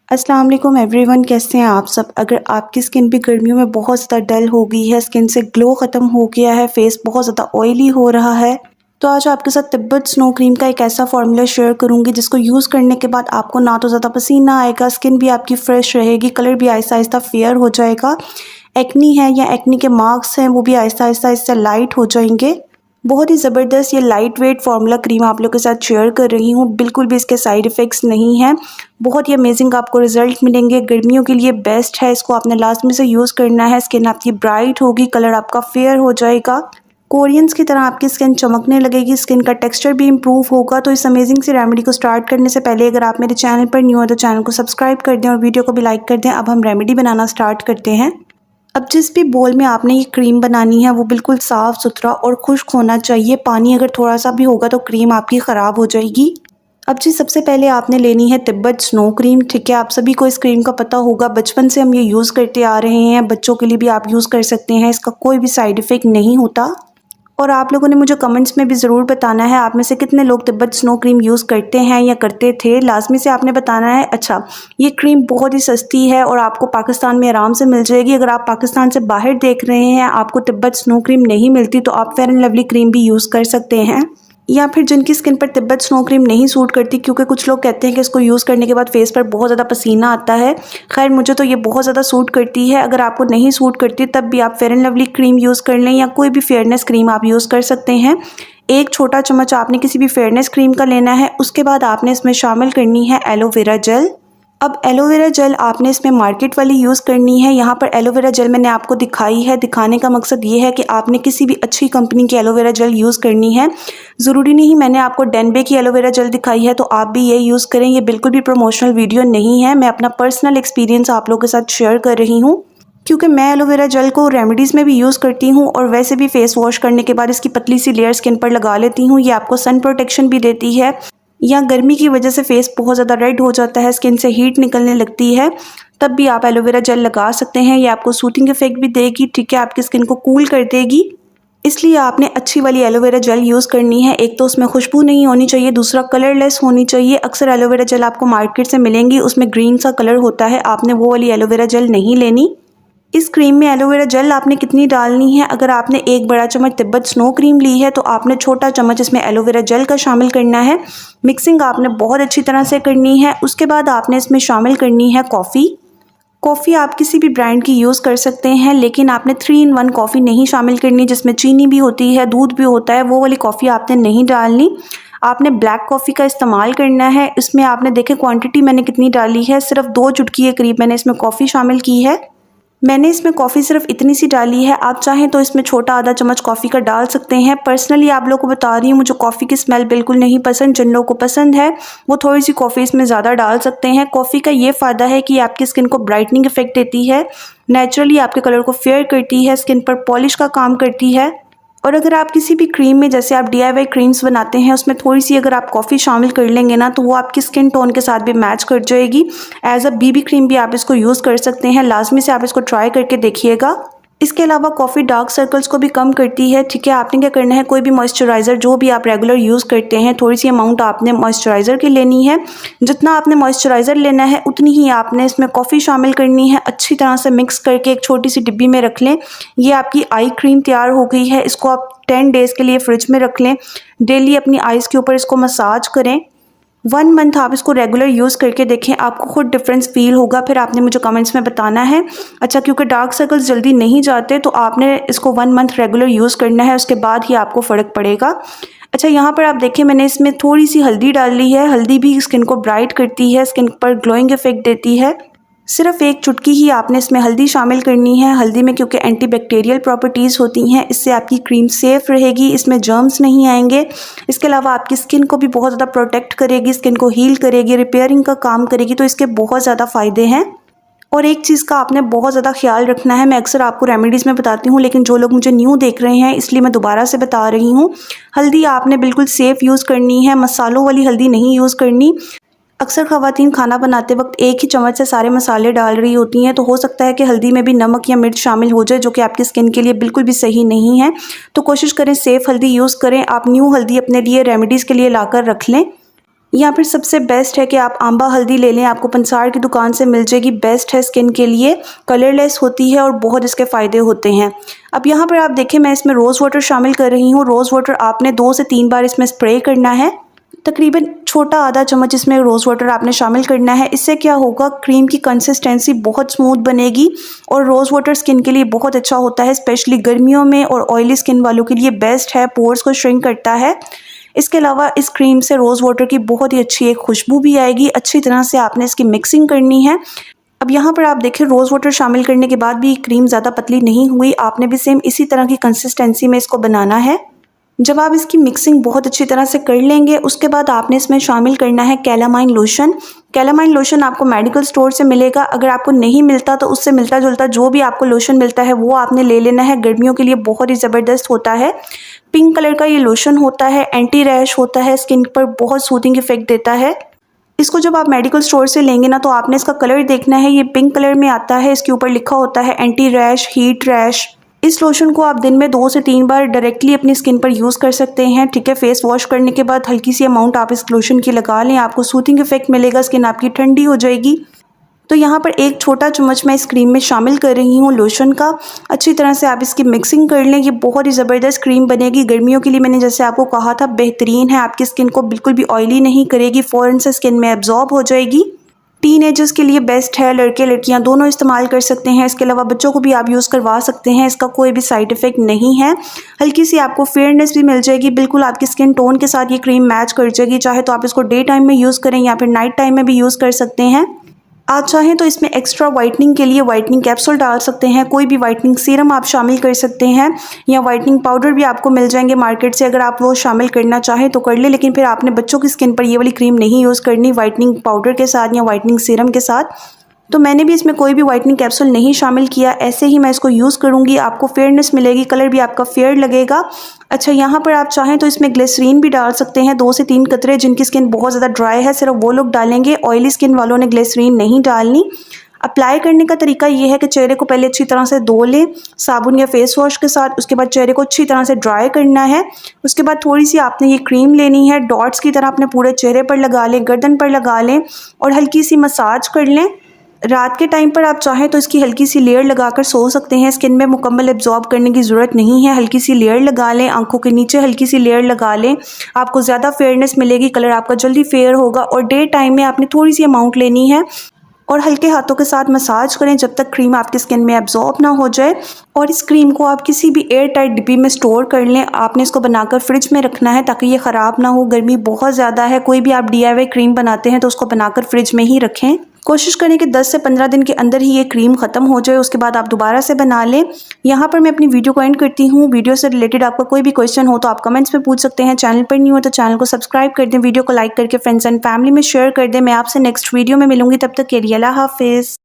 अस्सलाम वालेकुम एवरीवन, कैसे हैं आप सब। अगर आपकी स्किन भी गर्मियों में बहुत ज़्यादा डल हो गई है, स्किन से ग्लो ख़त्म हो गया है, फेस बहुत ज़्यादा ऑयली हो रहा है, तो आज आपके साथ तिब्बत स्नो क्रीम का एक ऐसा फार्मूला शेयर करूंगी जिसको यूज़ करने के बाद आपको ना तो ज़्यादा पसीना आएगा, स्किन भी आपकी फ्रेश रहेगी, कलर भी आहिस्ता आहिस्ता फेयर हो जाएगा। एक्नी है या एक्नी के मार्क्स हैं वो भी आहिस्ता आहिस्ता इससे लाइट हो जाएंगे। बहुत ही ज़बरदस्त ये लाइट वेट फार्मूला क्रीम आप लोग के साथ शेयर कर रही हूँ। बिल्कुल भी इसके साइड इफ़ेक्ट्स नहीं हैं। बहुत ही अमेजिंग आपको रिजल्ट मिलेंगे। गर्मियों के लिए बेस्ट है, इसको आपने लाजमी से यूज़ करना है। स्किन आपकी ब्राइट होगी, कलर आपका फेयर हो जाएगा, कोरियंस की तरह आपकी स्किन चमकने लगेगी, स्किन का टेक्सचर भी इम्प्रूव होगा। तो इस अमेजिंग सी रेमेडी को स्टार्ट करने से पहले अगर आप मेरे चैनल पर न्यू हो तो चैनल को सब्सक्राइब कर दें और वीडियो को भी लाइक कर दें। अब हम रेमेडी बनाना स्टार्ट करते हैं। अब जिस भी बोल में आपने ये क्रीम बनानी है वो बिल्कुल साफ़ सुथरा और खुश्क होना चाहिए। पानी अगर थोड़ा सा भी होगा तो क्रीम आपकी ख़राब हो जाएगी। अब जी सबसे पहले आपने लेनी है तिब्बत स्नो क्रीम। ठीक है, आप सभी को इस क्रीम का पता होगा, बचपन से हम ये यूज़ करते आ रहे हैं। बच्चों के लिए भी आप यूज़ कर सकते हैं, इसका कोई भी साइड इफ़ेक्ट नहीं होता। और आप लोगों ने मुझे कमेंट्स में भी ज़रूर बताना है आप में से कितने लोग तिब्बत स्नो क्रीम यूज़ करते हैं या करते थे। लाजमी से आपने बताना है। अच्छा, ये क्रीम बहुत ही सस्ती है और आपको पाकिस्तान में आराम से मिल जाएगी। अगर आप पाकिस्तान से बाहर देख रहे हैं, आपको तिब्बत स्नो क्रीम नहीं मिलती, तो आप फेयर एंड लवली क्रीम भी यूज़ कर सकते हैं। या फिर जिनकी स्किन पर तिब्बत स्नो क्रीम नहीं सूट करती, क्योंकि कुछ लोग कहते हैं कि इसको यूज़ करने के बाद फेस पर बहुत ज़्यादा पसीना आता है। खैर, मुझे तो ये बहुत ज़्यादा सूट करती है। अगर आपको नहीं सूट करती तब भी आप fair and lovely cream use कर लें या कोई भी फेयरनेस क्रीम आप यूज़ कर सकते हैं। एक छोटा चम्मच आपने किसी भी फेयरनेस क्रीम का लेना है। उसके बाद आपने इसमें शामिल करनी है एलोवेरा जेल। अब एलोवेरा जेल आपने इसमें मार्केट वाली यूज़ करनी है। यहाँ पर एलोवेरा जेल मैंने आपको दिखाई है। दिखाने का मकसद ये है कि आपने किसी भी अच्छी कंपनी की एलोवेरा जेल यूज़ करनी है। ज़रूरी नहीं मैंने आपको डेनबे की एलोवेरा जेल दिखाई है तो आप भी ये यूज़ करें। ये बिल्कुल भी प्रमोशनल वीडियो नहीं है, मैं अपना पर्सनल एक्सपीरियंस आप लोगों के साथ शेयर कर रही हूँ। क्योंकि मैं एलोवेरा जेल को रेमेडीज़ में भी यूज़ करती हूँ और वैसे भी फेस वॉश करने के बाद इसकी पतली सी लेयर स्किन पर लगा लेती हूँ। ये आपको सन प्रोटेक्शन भी देती है। या गर्मी की वजह से फेस बहुत ज़्यादा रेड हो जाता है, स्किन से हीट निकलने लगती है, तब भी आप एलोवेरा जेल लगा सकते हैं। ये आपको सूटिंग इफेक्ट भी देगी। ठीक है, आपकी स्किन को कूल कर देगी। इसलिए आपने अच्छी वाली एलोवेरा जेल यूज़ करनी है। एक तो उसमें खुशबू नहीं होनी चाहिए, दूसरा कलरलेस होनी चाहिए। अक्सर एलोवेरा जेल आपको मार्केट से मिलेंगी, उसमें ग्रीन सा कलर होता है। आपने वो वाली एलोवेरा जेल नहीं लेनी। इस क्रीम में एलोवेरा जेल आपने कितनी डालनी है, अगर आपने एक बड़ा चम्मच तिब्बत स्नो क्रीम ली है तो आपने छोटा चम्मच इसमें एलोवेरा जेल का शामिल करना है। मिक्सिंग आपने बहुत अच्छी तरह से करनी है। उसके बाद आपने इसमें शामिल करनी है कॉफ़ी। कॉफ़ी आप किसी भी ब्रांड की यूज़ कर सकते हैं, लेकिन आपने 3 in 1 कॉफ़ी नहीं शामिल करनी जिसमें चीनी भी होती है, दूध भी होता है। वो वाली कॉफ़ी आपने नहीं डालनी। आपने ब्लैक कॉफ़ी का इस्तेमाल करना है। इसमें आपने देखे क्वांटिटी मैंने कितनी डाली है, सिर्फ 2 चुटकी के करीब मैंने इसमें कॉफ़ी शामिल की है। मैंने इसमें कॉफ़ी सिर्फ इतनी सी डाली है। आप चाहें तो इसमें छोटा आधा चम्मच कॉफ़ी का डाल सकते हैं। पर्सनली आप लोगों को बता रही हूँ, मुझे कॉफ़ी की स्मेल बिल्कुल नहीं पसंद। जिन लोगों को पसंद है वो थोड़ी सी कॉफ़ी इसमें ज़्यादा डाल सकते हैं। कॉफ़ी का ये फ़ायदा है कि आपकी स्किन को ब्राइटनिंग इफेक्ट देती है, नेचुरली आपके कलर को फेयर करती है, स्किन पर पॉलिश का काम करती है। और अगर आप किसी भी क्रीम में, जैसे आप DIY क्रीम्स बनाते हैं, उसमें थोड़ी सी अगर आप कॉफ़ी शामिल कर लेंगे ना तो वो आपकी स्किन टोन के साथ भी मैच कर जाएगी। एज अ BB क्रीम भी आप इसको यूज़ कर सकते हैं। लाजमी से आप इसको ट्राई करके देखिएगा। इसके अलावा कॉफ़ी डार्क सर्कल्स को भी कम करती है। ठीक है, आपने क्या करना है, कोई भी मॉइस्चराइज़र जो भी आप रेगुलर यूज़ करते हैं, थोड़ी सी अमाउंट आपने मॉइस्चराइज़र की लेनी है। जितना आपने मॉइस्चराइज़र लेना है उतनी ही आपने इसमें कॉफ़ी शामिल करनी है। अच्छी तरह से मिक्स करके एक छोटी सी डिब्बी में रख लें। ये आपकी आई क्रीम तैयार हो गई है। इसको आप 10 डेज़ के लिए फ्रिज में रख लें। डेली अपनी आइज़ के ऊपर इसको मसाज करें। 1 मंथ आप इसको रेगुलर यूज़ करके देखें, आपको खुद डिफरेंस फील होगा। फिर आपने मुझे कमेंट्स में बताना है। अच्छा, क्योंकि डार्क सर्कल्स जल्दी नहीं जाते तो आपने इसको 1 मंथ रेगुलर यूज़ करना है, उसके बाद ही आपको फ़र्क पड़ेगा। अच्छा, यहाँ पर आप देखें मैंने इसमें थोड़ी सी हल्दी डाली है। हल्दी भी स्किन को ब्राइट करती है, स्किन पर ग्लोइंग इफेक्ट देती है। सिर्फ एक चुटकी ही आपने इसमें हल्दी शामिल करनी है। हल्दी में क्योंकि एंटीबैक्टीरियल प्रॉपर्टीज़ होती हैं, इससे आपकी क्रीम सेफ़ रहेगी, इसमें जर्म्स नहीं आएंगे। इसके अलावा आपकी स्किन को भी बहुत ज़्यादा प्रोटेक्ट करेगी, स्किन को हील करेगी, रिपेयरिंग का काम करेगी। तो इसके बहुत ज़्यादा फ़ायदे हैं। और एक चीज़ का आपने बहुत ज़्यादा ख्याल रखना है, मैं अक्सर आपको रेमेडीज़ में बताती हूँ, लेकिन जो लोग मुझे न्यू देख रहे हैं इसलिए मैं दोबारा से बता रही हूँ। हल्दी आपने बिल्कुल सेफ़ यूज़ करनी है, मसालों वाली हल्दी नहीं यूज़ करनी। अक्सर ख़वातीन खाना बनाते वक्त एक ही चम्मच से सारे मसाले डाल रही होती हैं, तो हो सकता है कि हल्दी में भी नमक या मिर्च शामिल हो जाए, जो कि आपकी स्किन के लिए बिल्कुल भी सही नहीं है। तो कोशिश करें सेफ़ हल्दी यूज़ करें। आप न्यू हल्दी अपने लिए रेमेडीज़ के लिए लाकर रख लें। यहाँ पर सबसे बेस्ट है कि आप आंबा हल्दी ले लें, आपको पंसार की दुकान से मिल जाएगी। बेस्ट है स्किन के लिए, कलरलेस होती है और बहुत इसके फ़ायदे होते हैं। अब यहाँ पर आप देखें मैं इसमें रोज़ वाटर शामिल कर रही हूँ। रोज़ वाटर आपने 2 से 3 बार इसमें स्प्रे करना है। तकरीबन छोटा आधा चम्मच इसमें रोज़ वाटर आपने शामिल करना है। इससे क्या होगा, क्रीम की कंसिस्टेंसी बहुत स्मूथ बनेगी और रोज़ वाटर स्किन के लिए बहुत अच्छा होता है, स्पेशली गर्मियों में और ऑयली स्किन वालों के लिए बेस्ट है, पोर्स को श्रिंक करता है। इसके अलावा इस क्रीम से रोज़ वाटर की बहुत ही अच्छी एक खुशबू भी आएगी। अच्छी तरह से आपने इसकी मिक्सिंग करनी है। अब यहाँ पर आप देखें रोज़ वाटर शामिल करने के बाद भी क्रीम ज़्यादा पतली नहीं हुई, आपने भी सेम इसी तरह की कंसिस्टेंसी में इसको बनाना है। जब आप इसकी मिक्सिंग बहुत अच्छी तरह से कर लेंगे, उसके बाद आपने इसमें शामिल करना है कैलामाइन लोशन। कैलामाइन लोशन आपको मेडिकल स्टोर से मिलेगा, अगर आपको नहीं मिलता तो उससे मिलता जुलता जो भी आपको लोशन मिलता है वो आपने ले लेना है। गर्मियों के लिए बहुत ही ज़बरदस्त होता है। पिंक कलर का ये लोशन होता है, एंटी रैश होता है, स्किन पर बहुत सूदिंग इफेक्ट देता है। इसको जब आप मेडिकल स्टोर से लेंगे ना तो आपने इसका कलर देखना है, ये पिंक कलर में आता है। इसके ऊपर लिखा होता है एंटी रैश, हीट रैश। इस लोशन को आप दिन में 2 से 3 बार डायरेक्टली अपनी स्किन पर यूज़ कर सकते हैं, ठीक है। फेस वॉश करने के बाद हल्की सी अमाउंट आप इस लोशन की लगा लें, आपको सूथिंग इफेक्ट मिलेगा, स्किन आपकी ठंडी हो जाएगी। तो यहाँ पर एक छोटा चम्मच मैं इस क्रीम में शामिल कर रही हूँ लोशन का। अच्छी तरह से आप इसकी मिक्सिंग कर लें, ये बहुत ही ज़बरदस्त क्रीम बनेगी। गर्मियों के लिए मैंने जैसे आपको कहा था बेहतरीन है, आपकी स्किन को बिल्कुल भी ऑयली नहीं करेगी, फ़ौरन से स्किन में एब्जॉर्ब हो जाएगी। टीनेजर्स के लिए बेस्ट है, लड़के लड़कियां दोनों इस्तेमाल कर सकते हैं। इसके अलावा बच्चों को भी आप यूज़ करवा सकते हैं, इसका कोई भी साइड इफ़ेक्ट नहीं है। हल्की सी आपको फेयरनेस भी मिल जाएगी, बिल्कुल आपकी स्किन टोन के साथ ये क्रीम मैच कर जाएगी। चाहे तो आप इसको डे टाइम में यूज़ करें या फिर नाइट टाइम में भी यूज़ कर सकते हैं। आप चाहें तो इसमें एक्स्ट्रा वाइटनिंग के लिए वाइटनिंग कैप्सूल डाल सकते हैं, कोई भी वाइटनिंग सीरम आप शामिल कर सकते हैं, या वाइटनिंग पाउडर भी आपको मिल जाएंगे मार्केट से, अगर आप वो शामिल करना चाहें तो कर ले। लेकिन फिर आपने बच्चों की स्किन पर ये वाली क्रीम नहीं यूज़ करनी वाइटनिंग पाउडर के साथ या वाइटनिंग सीरम के साथ। तो मैंने भी इसमें कोई भी वाइटनिंग कैप्सूल नहीं शामिल किया, ऐसे ही मैं इसको यूज़ करूँगी। आपको फेयरनेस मिलेगी, कलर भी आपका फेयर लगेगा। अच्छा, यहाँ पर आप चाहें तो इसमें ग्लिसरीन भी डाल सकते हैं, 2 से 3 कतरे। जिनकी स्किन बहुत ज़्यादा ड्राई है सिर्फ वो लोग डालेंगे, ऑयली स्किन वालों ने ग्लिसरीन नहीं डालनी। अप्लाई करने का तरीका ये है कि चेहरे को पहले अच्छी तरह से धो लें साबुन या फेस वॉश के साथ। उसके बाद चेहरे को अच्छी तरह से ड्राई करना है। उसके बाद थोड़ी सी आपने ये क्रीम लेनी है, डॉट्स की तरह अपने पूरे चेहरे पर लगा लें, गर्दन पर लगा लें और हल्की सी मसाज कर लें। रात के टाइम पर आप चाहें तो इसकी हल्की सी लेयर लगाकर सो सकते हैं, स्किन में मुकम्मल एब्जॉर्ब करने की ज़रूरत नहीं है। हल्की सी लेयर लगा लें, आंखों के नीचे हल्की सी लेयर लगा लें, आपको ज़्यादा फेयरनेस मिलेगी, कलर आपका जल्दी फेयर होगा। और डे टाइम में आपने थोड़ी सी अमाउंट लेनी है और हल्के हाथों के साथ मसाज करें जब तक क्रीम आपकी स्किन में एब्जॉर्ब ना हो जाए। और इस क्रीम को आप किसी भी एयर टाइट डिब्बी में स्टोर कर लें। आपने इसको बनाकर फ्रिज में रखना है ताकि ये ख़राब ना हो, गर्मी बहुत ज़्यादा है। कोई भी आप DIY क्रीम बनाते हैं तो उसको बनाकर फ्रिज में ही रखें। कोशिश करें कि 10 से 15 दिन के अंदर ही ये क्रीम ख़त्म हो जाए, उसके बाद आप दोबारा से बना लें। यहाँ पर मैं अपनी वीडियो को एंड करती हूँ। वीडियो से रिलेटेड आपका कोई भी क्वेश्चन हो तो आप कमेंट्स में पूछ सकते हैं। चैनल पर न्यू हो तो चैनल को सब्सक्राइब कर दें, वीडियो को लाइक करके फ्रेंड्स एंड फैमिली में शेयर कर दें। मैं आपसे नेक्स्ट वीडियो में मिलूंगी, तब तक के लिए अल्लाह हाफिज़।